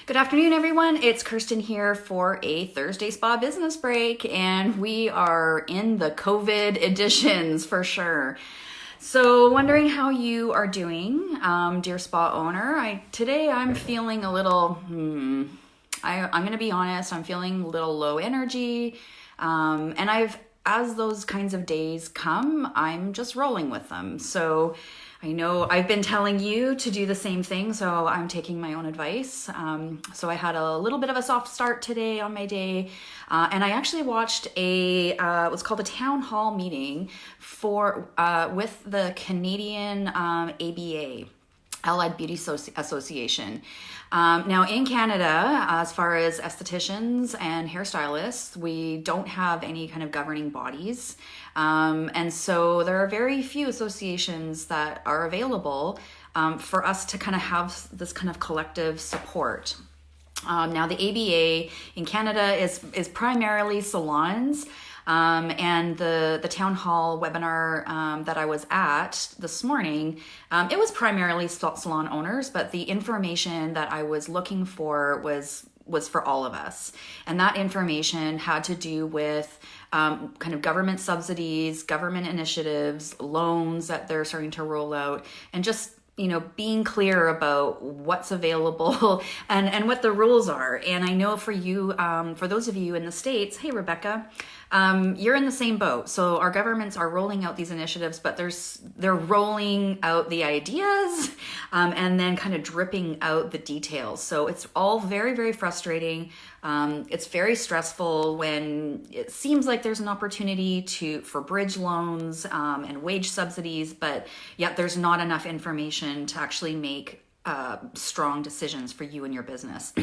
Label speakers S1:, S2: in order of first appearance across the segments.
S1: Good afternoon, everyone. It's Kirsten here for a Thursday Spa Business Break, and we are in the COVID editions for sure. So wondering how you are doing, dear spa owner. Today I'm feeling a little, I'm going to be honest, I'm feeling a little low energy. And as those kinds of days come, I'm just rolling with them. So I know I've been telling you to do the same thing, so I'm taking my own with So I had a little bit of a soft start today on my day, and I actually watched what's called a town hall meeting with the Canadian ABA. Allied Beauty Association. Now in Canada, as far as estheticians and hairstylists, we don't have any kind of governing bodies. And so there are very few associations that are available for us to kind of have this kind of collective support. Now the ABA in Canada is primarily salons. And the town hall webinar that I was at this morning, it was primarily salon owners, but the information that I was looking for was for all of us. And that information had to do with kind of government subsidies, government initiatives, loans that they're starting to roll out, and just being clear about what's available and what the rules are. And I know for you, for those of you in the States, hey, Rebecca, you're in the same boat. So our governments are rolling out these initiatives, but they're rolling out the ideas and then kind of dripping out the details. So it's all very, very frustrating. It's very stressful when it seems like there's an opportunity for bridge loans and wage subsidies, but yet there's not enough information to actually make strong decisions for you and your business.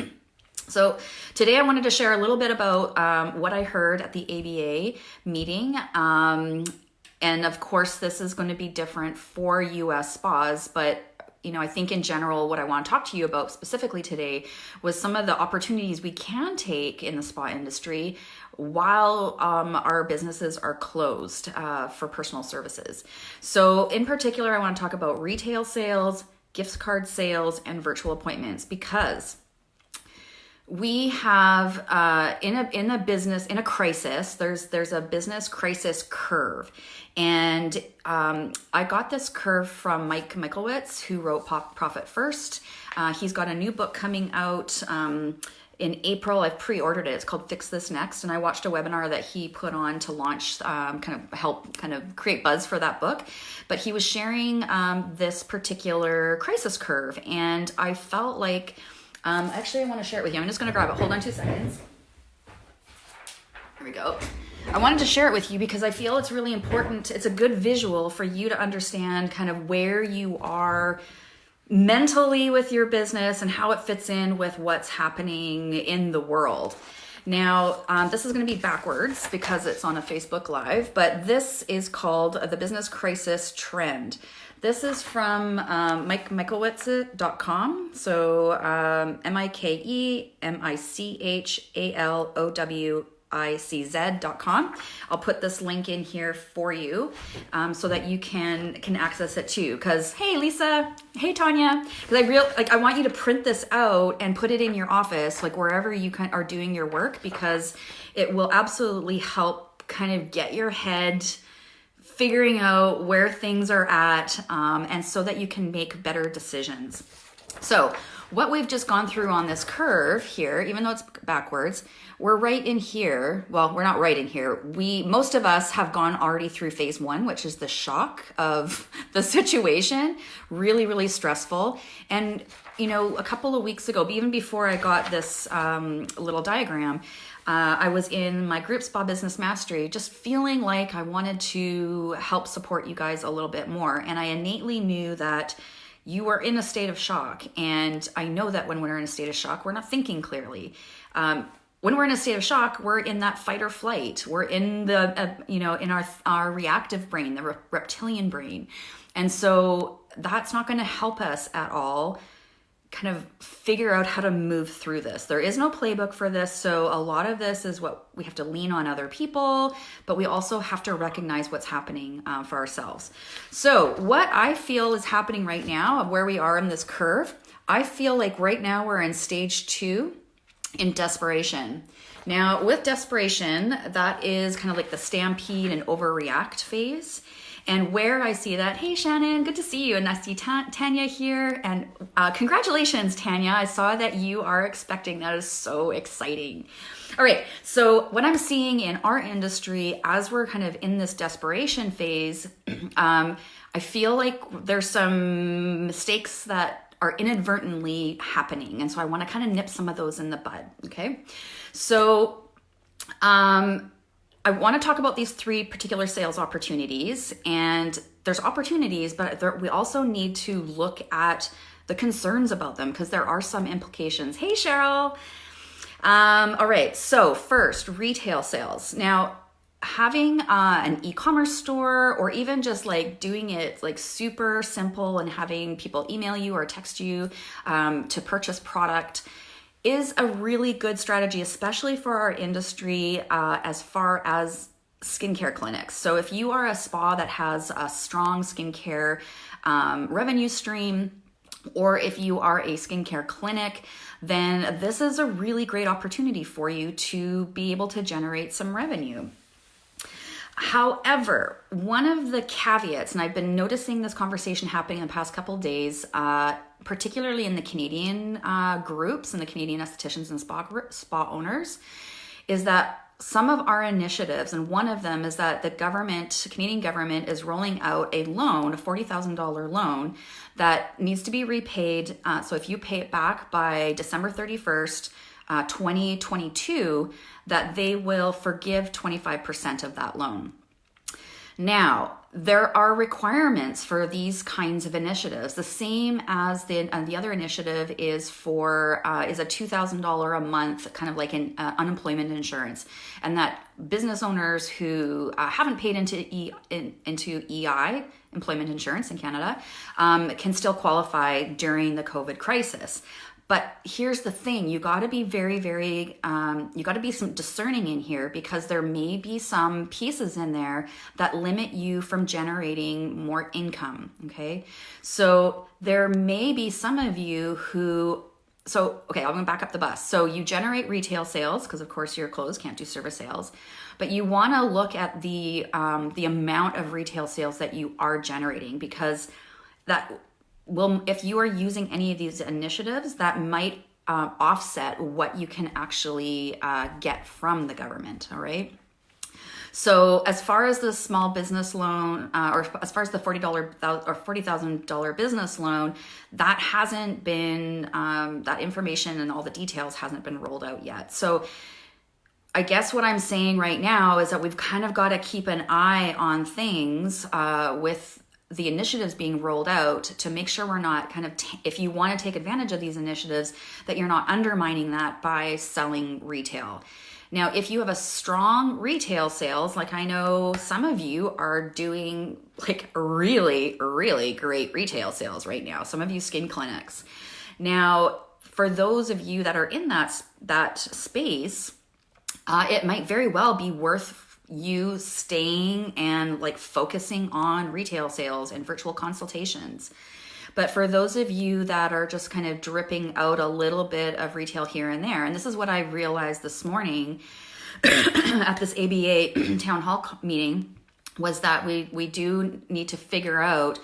S1: So today I wanted to share a little bit about what I heard at the ABA meeting. And of course, this is going to be different for US spas, but I think in general, what I want to talk to you about specifically today was some of the opportunities we can take in the spa industry while our businesses are closed for personal services. So in particular, I want to talk about retail sales, gift card sales, and virtual appointments, because we have in a crisis, there's a business crisis curve. And I got this curve from Mike Michalowicz, who wrote Profit First. He's got a new book coming out in April. I've pre-ordered it. It's called Fix This Next. And I watched a webinar that he put on to launch, help create buzz for that book. But he was sharing this particular crisis curve. And I felt like, actually I want to share it with you. I'm just going to grab it. Hold on 2 seconds. Here we go. I wanted to share it with you because I feel it's really important. It's a good visual for you to understand kind of where you are mentally with your business and how it fits in with what's happening in the world. Now, this is going to be backwards because it's on a Facebook Live, but this is called the Business Crisis Trend. This is from MikeMichalowicz.com. So MikeMichalowicz.com. I'll put this link in here for you so that you can access it too. Because hey, Lisa, hey, Tanya, because I want you to print this out and put it in your office, like wherever you are doing your work, because it will absolutely help kind of get your head figuring out where things are at, and so that you can make better decisions. So what we've just gone through on this curve here, even though it's backwards, we're right in here. Well, we're not right in here. Most of us have gone already through phase one, which is the shock of the situation. Really, really stressful. And, a couple of weeks ago, even before I got this little diagram, I was in my group Spa Business Mastery, just feeling like I wanted to help support you guys a little bit more. And I innately knew that you are in a state of shock. And I know that when we're in a state of shock, we're not thinking clearly. When we're in a state of shock, we're in that fight or flight. We're in in our reactive brain, the reptilian brain. And so that's not going to help us at all kind of figure out how to move through this. There is no playbook for this. So a lot of this is what we have to lean on other people, but we also have to recognize what's happening for ourselves. So what I feel is happening right now of where we are in this curve, I feel like right now we're in stage 2 in desperation. Now, with desperation, that is kind of like the stampede and overreact phase. And where I see that, hey Shannon, good to see you. And I see Tanya here. And congratulations, Tanya. I saw that you are expecting. That is so exciting. All right. So what I'm seeing in our industry as we're kind of in this desperation phase, I feel like there's some mistakes that are inadvertently happening. And so I want to kind of nip some of those in the bud. Okay. So, I want to talk about these 3 particular sales opportunities, and there's opportunities, but we also need to look at the concerns about them because there are some implications. Hey, Cheryl. All right. So first, retail sales. Now, having an e-commerce store or even just like doing it like super simple and having people email you or text you to purchase product is a really good strategy, especially for our industry as far as skincare clinics. So if you are a spa that has a strong skincare revenue stream, or if you are a skincare clinic, then this is a really great opportunity for you to be able to generate some revenue. However, one of the caveats, and I've been noticing this conversation happening in the past couple of days, particularly in the Canadian groups and the Canadian estheticians and spa owners, is that some of our initiatives, and one of them is that the Canadian government is rolling out a loan, a $40,000 loan that needs to be repaid. So if you pay it back by December 31st, 2022, that they will forgive 25% of that loan. Now, there are requirements for these kinds of initiatives. The same as the other initiative is for is a $2,000 a month, kind of like an unemployment insurance, and that business owners who haven't paid into EI, employment insurance in Canada, can still qualify during the COVID crisis. But here's the thing, you got to be very, very, you got to be some discerning in here because there may be some pieces in there that limit you from generating more income, okay? So there may be some of you who, okay, I'm going to back up the bus. So you generate retail sales because of course you're closed, can't do service sales, but you want to look at the amount of retail sales that you are generating because that if you are using any of these initiatives, that might offset what you can actually get from the government, all right? So as far as the small business loan, or as far as the $40,000 business loan, that hasn't been, that information and all the details hasn't been rolled out yet. So I guess what I'm saying right now is that we've kind of got to keep an eye on things with the initiatives being rolled out to make sure we're not kind of, if you want to take advantage of these initiatives, that you're not undermining that by selling retail. Now, if you have a strong retail sales, like I know some of you are doing like really, really great retail sales right now, some of you skin clinics. Now, for those of you that are in that space, it might very well be worth you staying and like focusing on retail sales and virtual consultations. But for those of you that are just kind of dripping out a little bit of retail here and there, and this is what I realized this morning at this ABA town hall meeting, was that we do need to figure out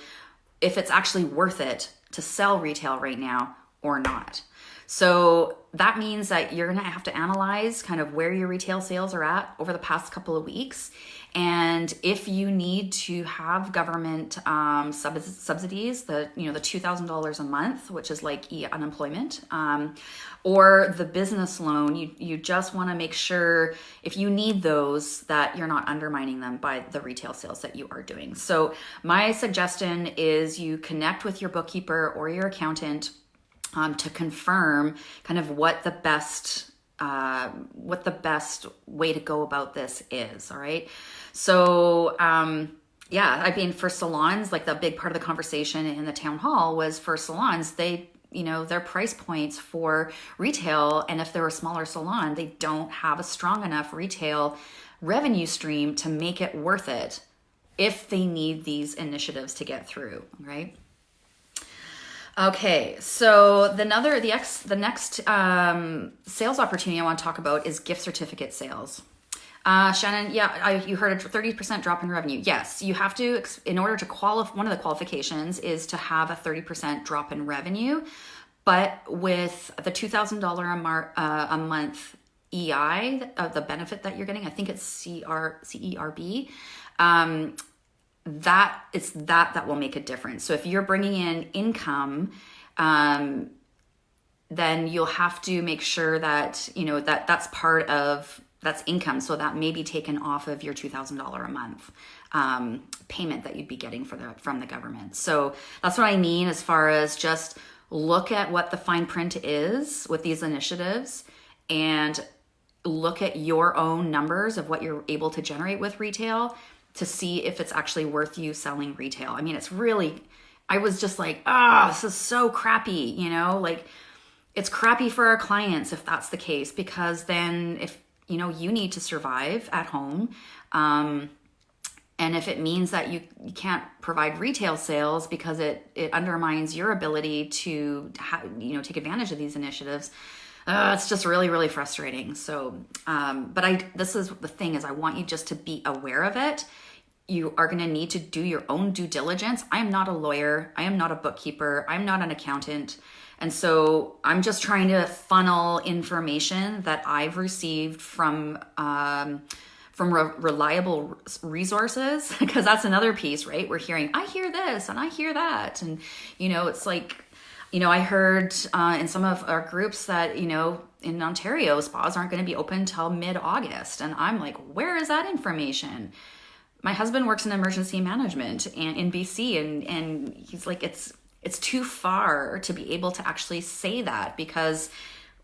S1: if it's actually worth it to sell retail right now or not. So that means that you're going to have to analyze kind of where your retail sales are at over the past couple of weeks. And if you need to have government subsidies, the $2,000 a month, which is like unemployment, or the business loan, you just want to make sure if you need those that you're not undermining them by the retail sales that you are doing. So my suggestion is you connect with your bookkeeper or your accountant to confirm kind of what the best way to go about this is. All right. So, yeah, I mean, for salons, like the big part of the conversation in the town hall was for salons, their price points for retail. And if they're a smaller salon, they don't have a strong enough retail revenue stream to make it worth it if they need these initiatives to get through. Right. Okay, so the next sales opportunity I want to talk about is gift certificate sales. Shannon, yeah, you heard a 30% drop in revenue. Yes, you have to, in order to qualify, one of the qualifications is to have a 30% drop in revenue. But with the $2,000 a month EI, the benefit that you're getting, I think it's CERB, that will make a difference. So if you're bringing in income, then you'll have to make sure that, that's income. So that may be taken off of your $2,000 a month payment that you'd be getting from the government. So that's what I mean as far as just look at what the fine print is with these initiatives and look at your own numbers of what you're able to generate with retail to see if it's actually worth you selling retail. I mean, I was just like, this is so crappy, like it's crappy for our clients if that's the case, because then if, you need to survive at home. And if it means that you can't provide retail sales because it undermines your ability to take advantage of these initiatives, it's just really, really frustrating. So, this is the thing is I want you just to be aware of it. You are going to need to do your own due diligence. I am not a lawyer. I am not a bookkeeper. I'm not an accountant. And so I'm just trying to funnel information that I've received from reliable resources, because that's another piece, right? We're hearing, I hear this and I hear that. And, it's like, I heard in some of our groups that, in Ontario, spas aren't going to be open till mid-August. And I'm like, where is that information? My husband works in emergency management and in BC, and he's like, it's too far to be able to actually say that, because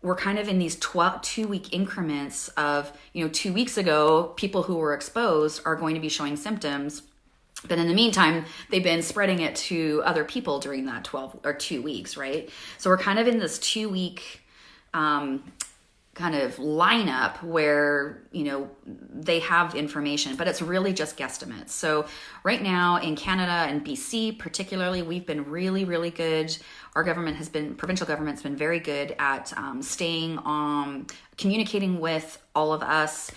S1: we're kind of in these 2-week increments of, 2 weeks ago, people who were exposed are going to be showing symptoms. But in the meantime, they've been spreading it to other people during that 12 or 2 weeks, right? So we're kind of in this 2-week kind of lineup where, they have information, but it's really just guesstimates. So right now in Canada and BC particularly, we've been really, really good. Our provincial government's been very good at staying on, communicating with all of us.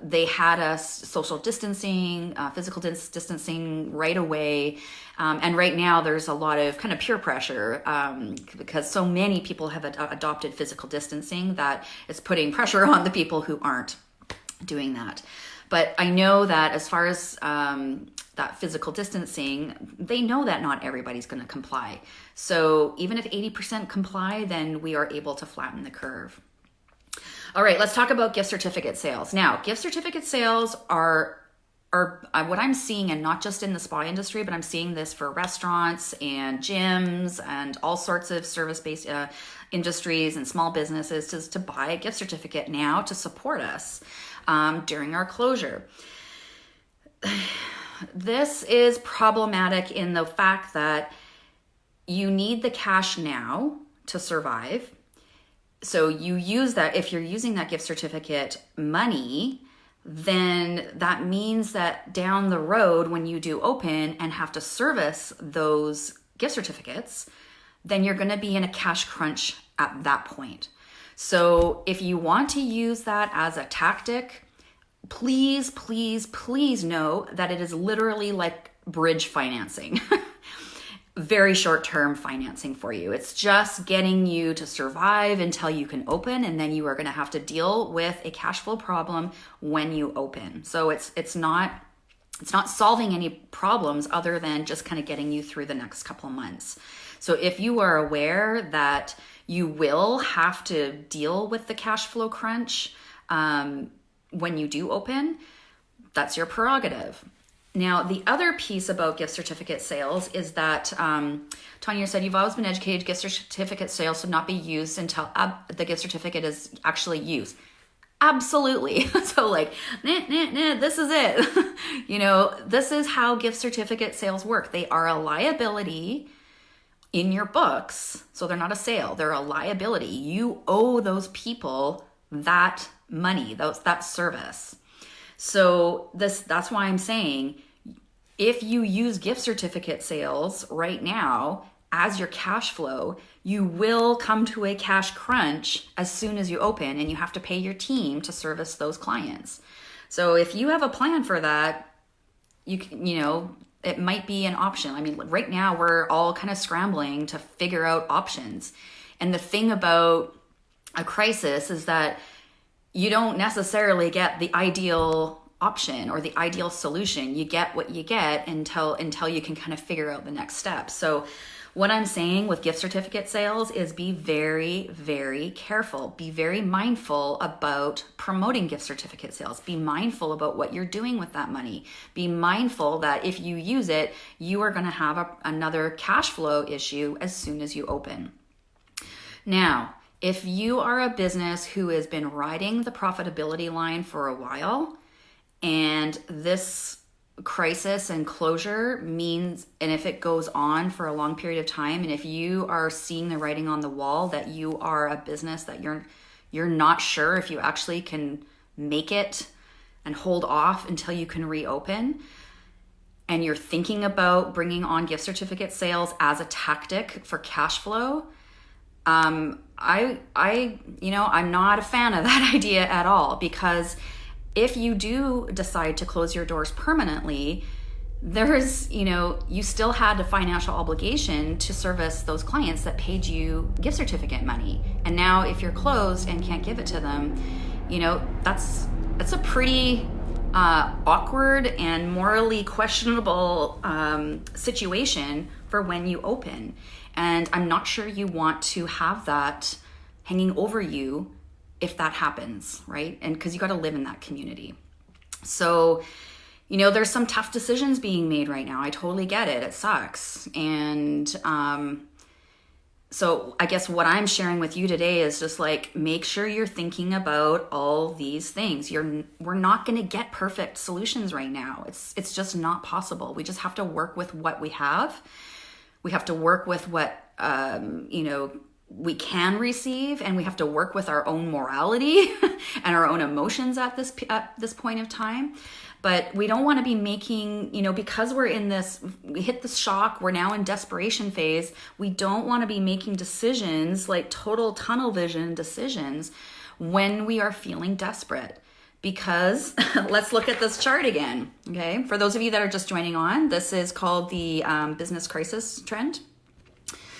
S1: They had us social distancing, physical distancing right away. And right now there's a lot of kind of peer pressure because so many people have adopted physical distancing that it's putting pressure on the people who aren't doing that. But I know that as far as that physical distancing, they know that not everybody's going to comply. So even if 80% comply, then we are able to flatten the curve. All right, let's talk about gift certificate sales. Now, gift certificate sales are what I'm seeing, and not just in the spa industry, but I'm seeing this for restaurants and gyms and all sorts of service-based industries and small businesses to buy a gift certificate now to support us during our closure. This is problematic in the fact that you need the cash now to survive. So you use that, if you're using that gift certificate money, then that means that down the road when you do open and have to service those gift certificates, then you're going to be in a cash crunch at that point. So if you want to use that as a tactic, please, please, please know that it is literally like bridge financing. Very short-term financing for you. It's just getting you to survive until you can open, and then you are going to have to deal with a cash flow problem when you open. So it's not solving any problems other than just kind of getting you through the next couple of months. So if you are aware that you will have to deal with the cash flow crunch when you do open, that's your prerogative. Now, the other piece about gift certificate sales is that Tanya said, you've always been educated gift certificate sales should not be used until the gift certificate is actually used. Absolutely. So like, this is it. This is how gift certificate sales work. They are a liability in your books. So they're not a sale. They're a liability. You owe those people that money, that service. So that's why I'm saying, if you use gift certificate sales right now, as your cash flow, you will come to a cash crunch as soon as you open, and you have to pay your team to service those clients. So if you have a plan for that, it might be an option. I mean, right now we're all kind of scrambling to figure out options. And the thing about a crisis is that you don't necessarily get the ideal option or the ideal solution. You get what you get until you can kind of figure out the next step. So what I'm saying with gift certificate sales is be very, very careful. Be very mindful about promoting gift certificate sales. Be mindful about what you're doing with that money. Be mindful that if you use it, you are going to have another cash flow issue as soon as you open. Now, if you are a business who has been riding the profitability line for a while, and this crisis and closure means, and if it goes on for a long period of time, and if you are seeing the writing on the wall that you are a business that you're not sure if you actually can make it and hold off until you can reopen, and you're thinking about bringing on gift certificate sales as a tactic for cash flow, I'm not a fan of that idea at all, because if you do decide to close your doors permanently, you still had a financial obligation to service those clients that paid you gift certificate money. And now if you're closed and can't give it to them, that's a pretty awkward and morally questionable situation for when you open. And I'm not sure you want to have that hanging over you if that happens, right? And because you got to live in that community. So, there's some tough decisions being made right now. I totally get it. It sucks. And so I guess what I'm sharing with you today is just like, make sure you're thinking about all these things. We're not going to get perfect solutions right now. It's just not possible. We just have to work with what we have. We have to work with what, we can receive, and we have to work with our own morality and our own emotions at this point of time. But we don't want to be making, because we hit the shock, we're now in desperation phase. We don't want to be making decisions, like total tunnel vision decisions, when we are feeling desperate. Because let's look at this chart again. Okay. For those of you that are just joining on, this is called the business crisis trend.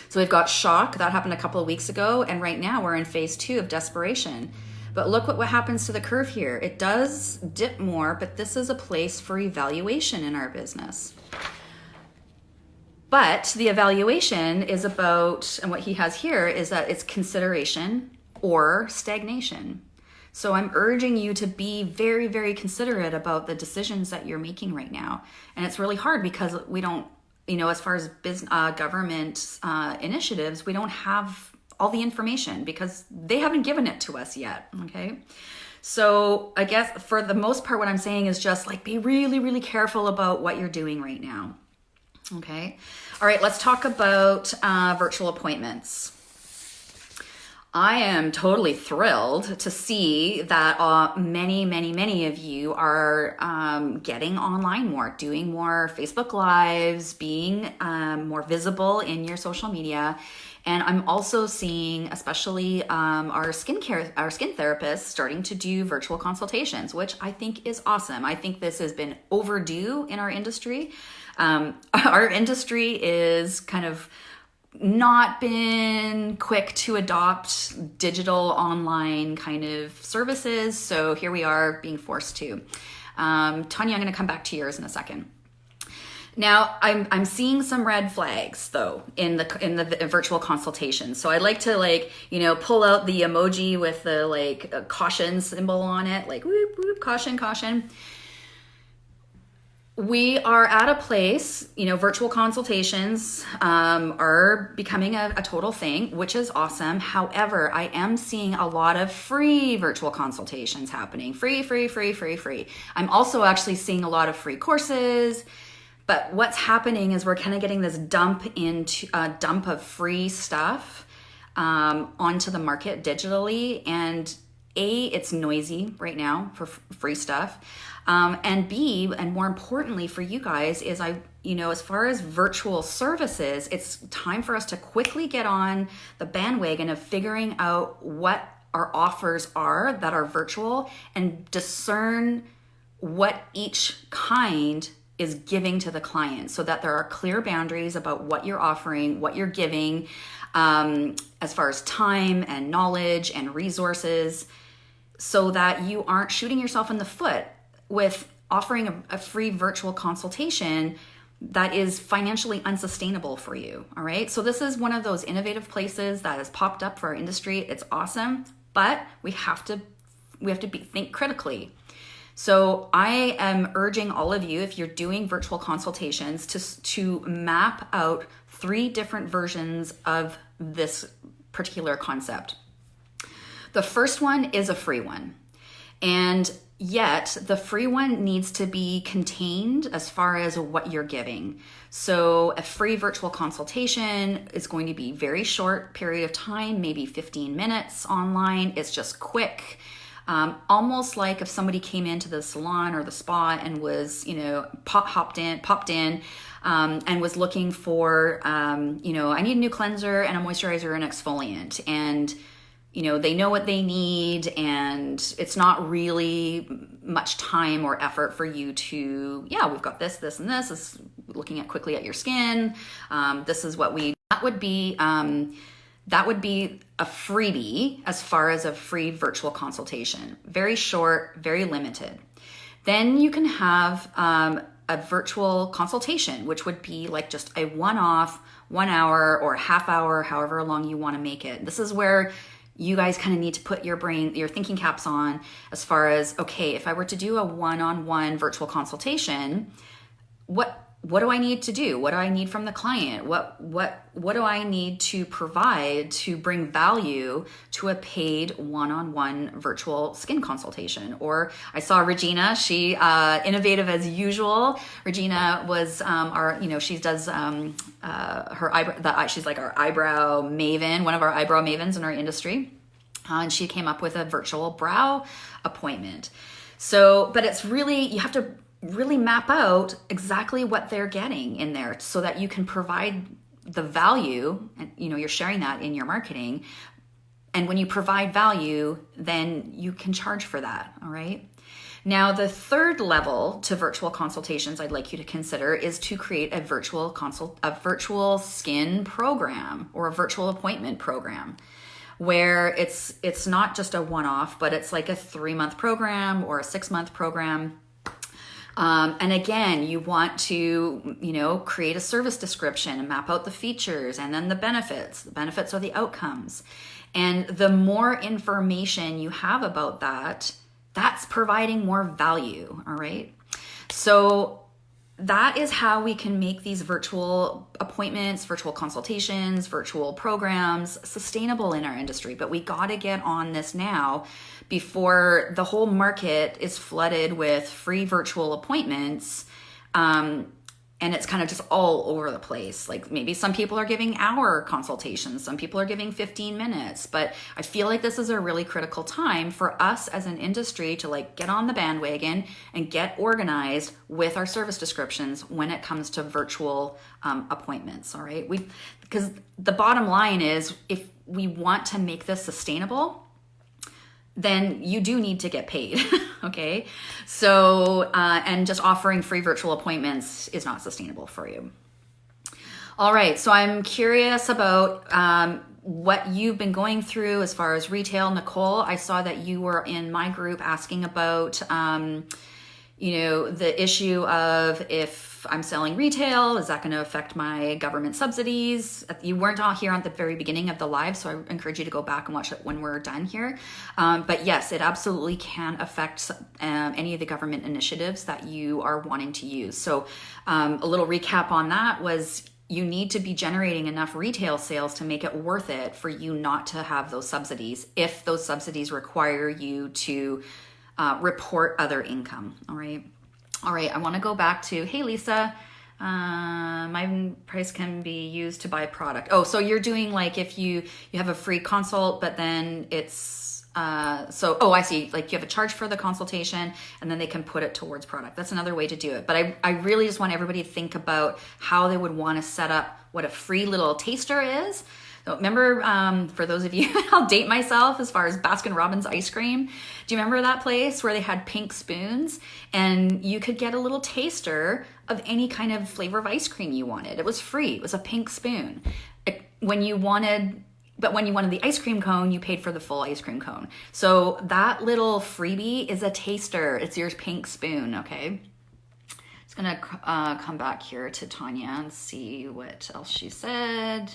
S1: So we've got shock that happened a couple of weeks ago, and right now we're in phase 2 of desperation. But look what happens to the curve here. It does dip more, but this is a place for evaluation in our business. But the evaluation is about, and what he has here is that it's consideration or stagnation. So I'm urging you to be very, very considerate about the decisions that you're making right now. And it's really hard because we don't, as far as government initiatives, we don't have all the information because they haven't given it to us yet, okay? So I guess for the most part, what I'm saying is just like, be really, really careful about what you're doing right now, okay? All right, let's talk about virtual appointments. I am totally thrilled to see that many of you are getting online more, doing more Facebook Lives, being more visible in your social media. And I'm also seeing, especially our skin therapists starting to do virtual consultations, which I think is awesome. I think this has been overdue in our industry. Our industry is kind of not been quick to adopt digital online kind of services. So here we are being forced to. Tanya, I'm going to come back to yours in a second. Now, I'm seeing some red flags though in the virtual consultation. So I'd like to pull out the emoji with the caution symbol on it, like whoop, whoop, caution, caution. We are at a place, virtual consultations are becoming a total thing, which is awesome. However, I am seeing a lot of free virtual consultations happening. Free. I'm also actually seeing a lot of free courses. But what's happening is we're kind of getting this dump of free stuff onto the market digitally. And A, it's noisy right now for free stuff. And B, and more importantly for you guys, is as far as virtual services, it's time for us to quickly get on the bandwagon of figuring out what our offers are that are virtual and discern what each kind is giving to the client, so that there are clear boundaries about what you're offering, what you're giving, as far as time and knowledge and resources, so that you aren't shooting yourself in the foot with offering a free virtual consultation that is financially unsustainable for you. All right. So this is one of those innovative places that has popped up for our industry. It's awesome, but we have to think critically. So I am urging all of you, if you're doing virtual consultations, to map out 3 different versions of this particular concept. The first one is a free one. And yet the free one needs to be contained as far as what you're giving. So a free virtual consultation is going to be very short period of time, maybe 15 minutes online. It's just quick. Almost like if somebody came into the salon or the spa and was, popped in, and was looking for, I need a new cleanser and a moisturizer and exfoliant, and they know what they need, and it's not really much time or effort for you to, we've got this, and this is looking at quickly at your skin. This is what that would be a freebie as far as a free virtual consultation. Very short, very limited. Then you can have a virtual consultation, which would be like just a one-off, 1 hour or half hour, however long you want to make it. This is where you guys kind of need to put your thinking caps on as far as, okay, if I were to do a one-on-one virtual consultation, what do I need to do? What do I need from the client? What do I need to provide to bring value to a paid one-on-one virtual skin consultation? Or I saw Regina, she innovative as usual. Regina was she does her eyebrow. She's like our eyebrow maven, one of our eyebrow mavens in our industry, and she came up with a virtual brow appointment. So, but it's really, you have to really map out exactly what they're getting in there so that you can provide the value, and you're sharing that in your marketing. And when you provide value, then you can charge for that. All right. Now, the third level to virtual consultations I'd like you to consider is to create a virtual skin program or a virtual appointment program, where it's not just a one-off, but it's like a 3-month program or a 6-month program. And again, you want to, create a service description and map out the features and then the benefits. The benefits are the outcomes. And the more information you have about that, that's providing more value. All right. So that is how we can make these virtual appointments, virtual consultations, virtual programs sustainable in our industry. But we got to get on this now before the whole market is flooded with free virtual appointments. And it's kind of just all over the place. Like maybe some people are giving hour consultations, some people are giving 15 minutes, but I feel like this is a really critical time for us as an industry to get on the bandwagon and get organized with our service descriptions when it comes to virtual appointments. All right. Because the bottom line is, if we want to make this sustainable, then you do need to get paid. Okay. So, and just offering free virtual appointments is not sustainable for you. All right. So I'm curious about what you've been going through as far as retail. Nicole, I saw that you were in my group asking about, the issue of, if I'm selling retail, is that going to affect my government subsidies? You weren't all here at the very beginning of the live, so I encourage you to go back and watch it when we're done here. But yes, it absolutely can affect any of the government initiatives that you are wanting to use. So a little recap on that was, you need to be generating enough retail sales to make it worth it for you not to have those subsidies, if those subsidies require you to report other income. All right. I want to go back to, hey, Lisa, my price can be used to buy product. Oh, so you're doing if you have a free consult, but then it's Oh, I see. Like you have a charge for the consultation and then they can put it towards product. That's another way to do it. But I really just want everybody to think about how they would want to set up what a free little taster is. So remember, for those of you, I'll date myself as far as Baskin Robbins ice cream. Do you remember that place where they had pink spoons and you could get a little taster of any kind of flavor of ice cream you wanted? It was free. It was a pink spoon. When you wanted the ice cream cone, you paid for the full ice cream cone. So that little freebie is a taster. It's your pink spoon, okay? Just gonna come back here to Tanya and see what else she said.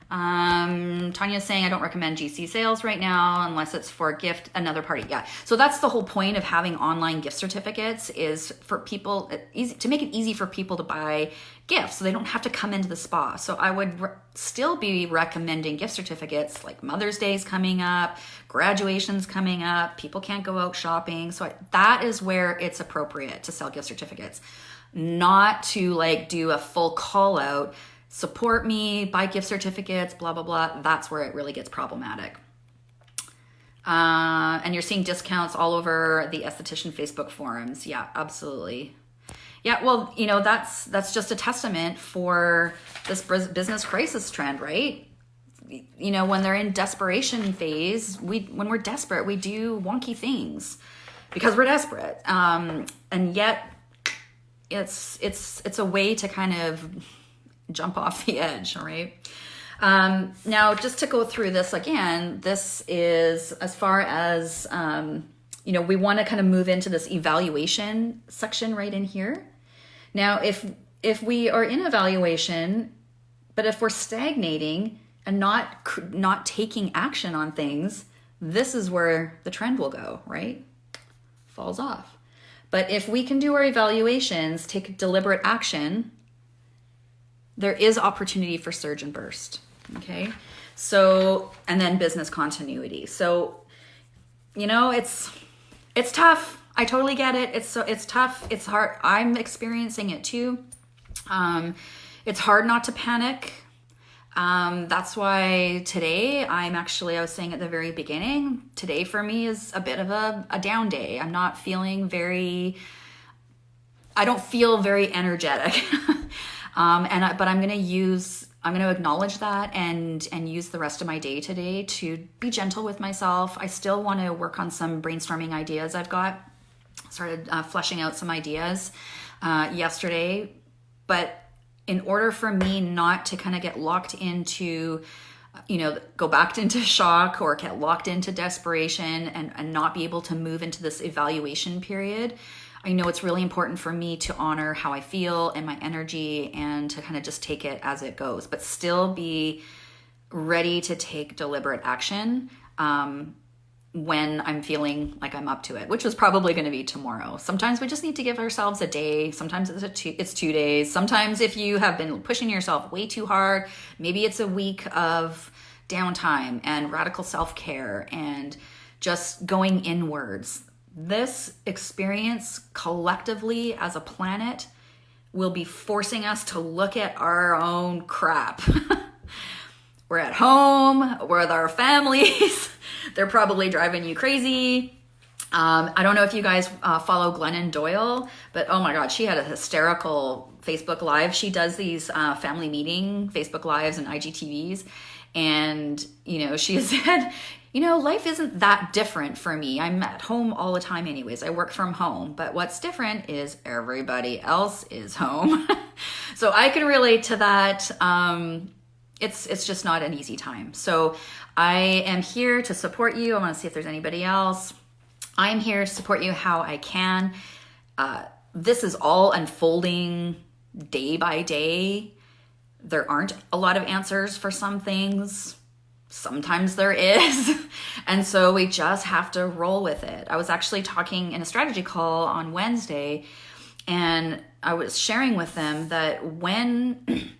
S1: Tanya's saying, I don't recommend GC sales right now unless it's for a gift, another party. Yeah. So that's the whole point of having online gift certificates, is for people, to make it easy for people to buy gifts so they don't have to come into the spa. So I would still be recommending gift certificates, like Mother's Day's coming up, graduation's coming up, people can't go out shopping. So that is where it's appropriate to sell gift certificates, not to like do a full call out, support me, buy gift certificates, blah, blah, blah. That's where it really gets problematic. And you're seeing discounts all over the esthetician Facebook forums. Yeah, absolutely. Yeah, well, you know, that's just a testament for this business crisis trend, right? You know, when they're in desperation phase, when we're desperate, we do wonky things because we're desperate. And yet it's a way to kind of jump off the edge, all right? Now, just to go through this again, this is as far as, you know, we want to kind of move into this evaluation section right in here. Now, if we are in evaluation, but if we're stagnating and not taking action on things, this is where the trend will go, right? Falls off. But if we can do our evaluations, take deliberate action, there is opportunity for surge and burst, okay? So, and then business continuity. So, you know, it's tough. I totally get it. It's tough. It's hard. I'm experiencing it too. It's hard not to panic. That's why today I was saying at the very beginning, today for me is a bit of a down day. I'm not feeling I don't feel very energetic. But I'm going to acknowledge that and use the rest of my day today to be gentle with myself. I still want to work on some brainstorming ideas I've got. Started fleshing out some ideas yesterday, but in order for me not to kind of get locked into, you know, go back into shock or get locked into desperation and not be able to move into this evaluation period, I know it's really important for me to honor how I feel and my energy and to kind of just take it as it goes, but still be ready to take deliberate action when I'm feeling like I'm up to it, which was probably going to be tomorrow. Sometimes we just need to give ourselves a day. Sometimes it's 2 days. Sometimes if you have been pushing yourself way too hard, maybe it's a week of downtime and radical self-care and just going inwards. This experience collectively as a planet will be forcing us to look at our own crap. We're at home, we're with our families. They're probably driving you crazy. I don't know if you guys follow Glennon Doyle, but oh my God, she had a hysterical Facebook Live. She does these family meeting Facebook Lives and IGTVs. And, you know, she said, you know, life isn't that different for me. I'm at home all the time anyways. I work from home. But what's different is everybody else is home. So I can relate to that. It's just not an easy time. So I am here to support you. I want to see if there's anybody else. I'm here to support you how I can. This is all unfolding day by day. There aren't a lot of answers for some things. Sometimes there is. And so we just have to roll with it. I was actually talking in a strategy call on Wednesday, and I was sharing with them that when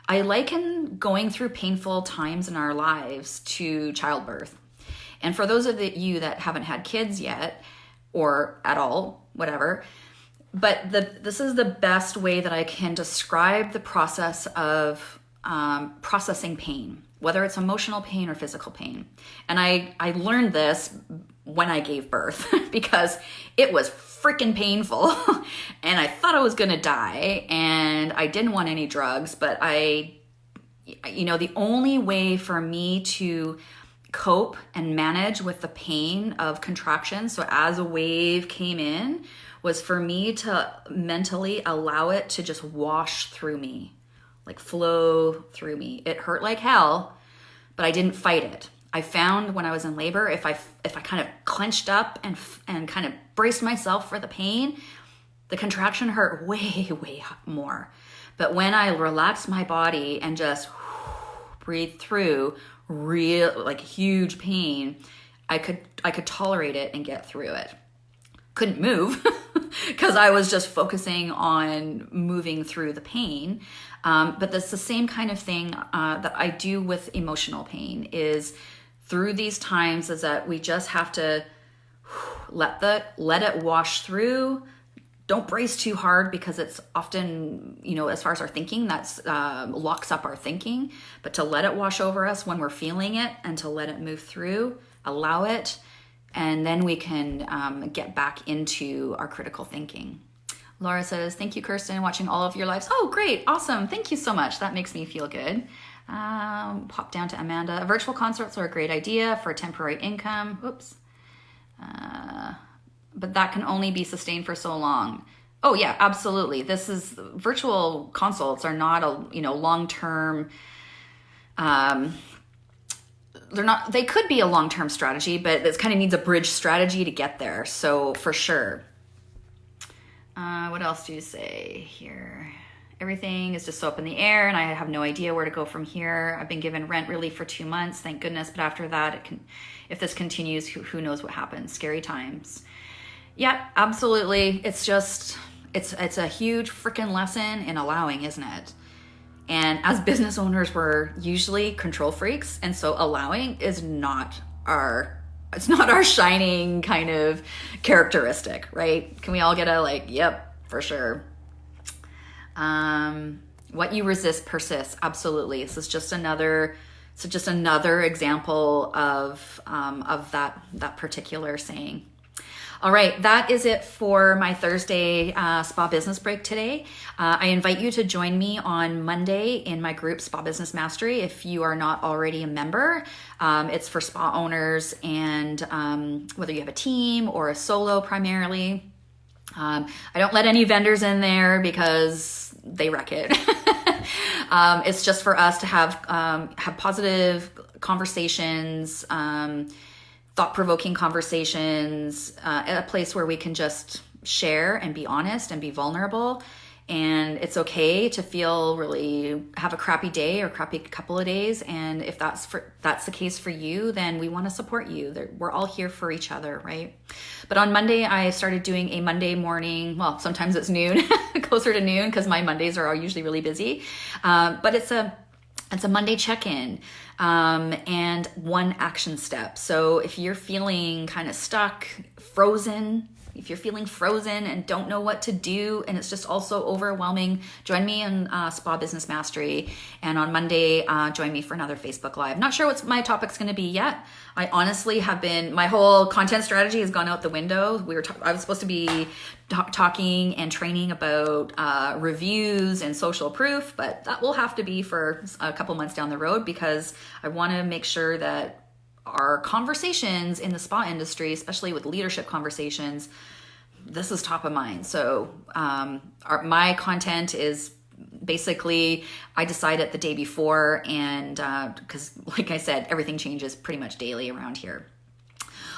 S1: I liken going through painful times in our lives to childbirth. And for those of you that haven't had kids yet, or at all, whatever, but this is the best way that I can describe the process of processing pain, whether it's emotional pain or physical pain. And I learned this when I gave birth because it was freaking painful and I thought I was going to die and I didn't want any drugs, but the only way for me to cope and manage with the pain of contraction, so as a wave came in, was for me to mentally allow it to just wash through me, like flow through me. It hurt like hell, but I didn't fight it. I found when I was in labor, if I kind of clenched up and kind of braced myself for the pain, the contraction hurt way, way more. But when I relaxed my body and just breathed through real, like huge pain, I could tolerate it and get through it. Couldn't move because I was just focusing on moving through the pain. But that's the same kind of thing that I do with emotional pain is through these times is that we just have to let it wash through. Don't brace too hard because it's often, as far as our thinking, that's locks up our thinking. But to let it wash over us when we're feeling it and to let it move through, allow it, and then we can get back into our critical thinking. Laura says, thank you, Kirsten, watching all of your lives. Oh, great. Awesome. Thank you so much. That makes me feel good. Pop down to Amanda. Virtual concerts are a great idea for temporary income. Oops. But that can only be sustained for so long. Oh yeah, absolutely. Virtual consults are not a, long-term, they could be a long-term strategy, but this kind of needs a bridge strategy to get there. So for sure. What else do you say here? Everything is just so up in the air and I have no idea where to go from here. I've been given rent relief for 2 months, thank goodness. But after that, if this continues, who knows what happens? Scary times. Yeah, absolutely. It's a huge freaking lesson in allowing, isn't it? And as business owners, we're usually control freaks. And so allowing is not our shining kind of characteristic, right? Can we all get a yep, for sure. What you resist persists. Absolutely. This is just another example of that particular saying. All right, that is it for my Thursday Spa Business Break today. I invite you to join me on Monday in my group Spa Business Mastery if you are not already a member. It's for spa owners and whether you have a team or a solo primarily. I don't let any vendors in there because they wreck it. It's just for us to have positive conversations, thought-provoking conversations, a place where we can just share and be honest and be vulnerable. And it's okay to have a crappy day or crappy couple of days. And if that's the case for you, then we want to support you. We're all here for each other, right? But on Monday, I started doing a Monday morning. Well, sometimes it's noon, closer to noon, because my Mondays are usually really busy. But it's a Monday check-in and one action step. So if you're feeling kind of stuck, frozen, if you're feeling frozen and don't know what to do and it's just also overwhelming, join me in Spa Business Mastery. And on Monday, join me for another Facebook Live. Not sure what my topic's going to be yet. I honestly my whole content strategy has gone out the window. I was supposed to be talking and training about reviews and social proof, but that will have to be for a couple months down the road because I want to make sure that our conversations in the spa industry, especially with leadership conversations, this is top of mind. So my content is basically, I decide it the day before, and because like I said, everything changes pretty much daily around here.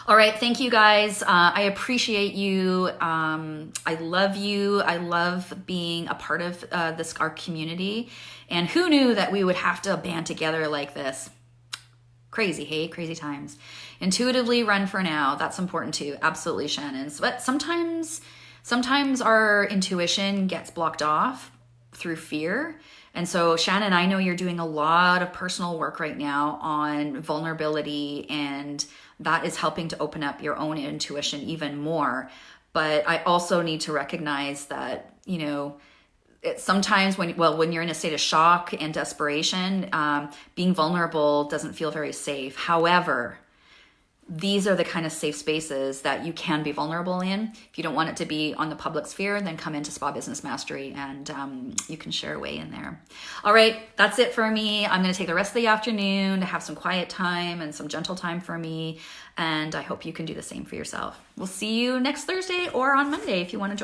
S1: All right, thank you guys. I appreciate you. I love you. I love being a part of our community. And who knew that we would have to band together like this? Crazy, hey? Crazy times. Intuitively run for now. That's important too. Absolutely, Shannon. But sometimes our intuition gets blocked off through fear. And so, Shannon, I know you're doing a lot of personal work right now on vulnerability, and that is helping to open up your own intuition even more. But I also need to recognize that, sometimes when you're in a state of shock and desperation, being vulnerable doesn't feel very safe. However, these are the kind of safe spaces that you can be vulnerable in. If you don't want it to be on the public sphere, then come into Spa Business Mastery and you can share away in there. All right, that's it for me. I'm going to take the rest of the afternoon to have some quiet time and some gentle time for me. And I hope you can do the same for yourself. We'll see you next Thursday or on Monday if you want to join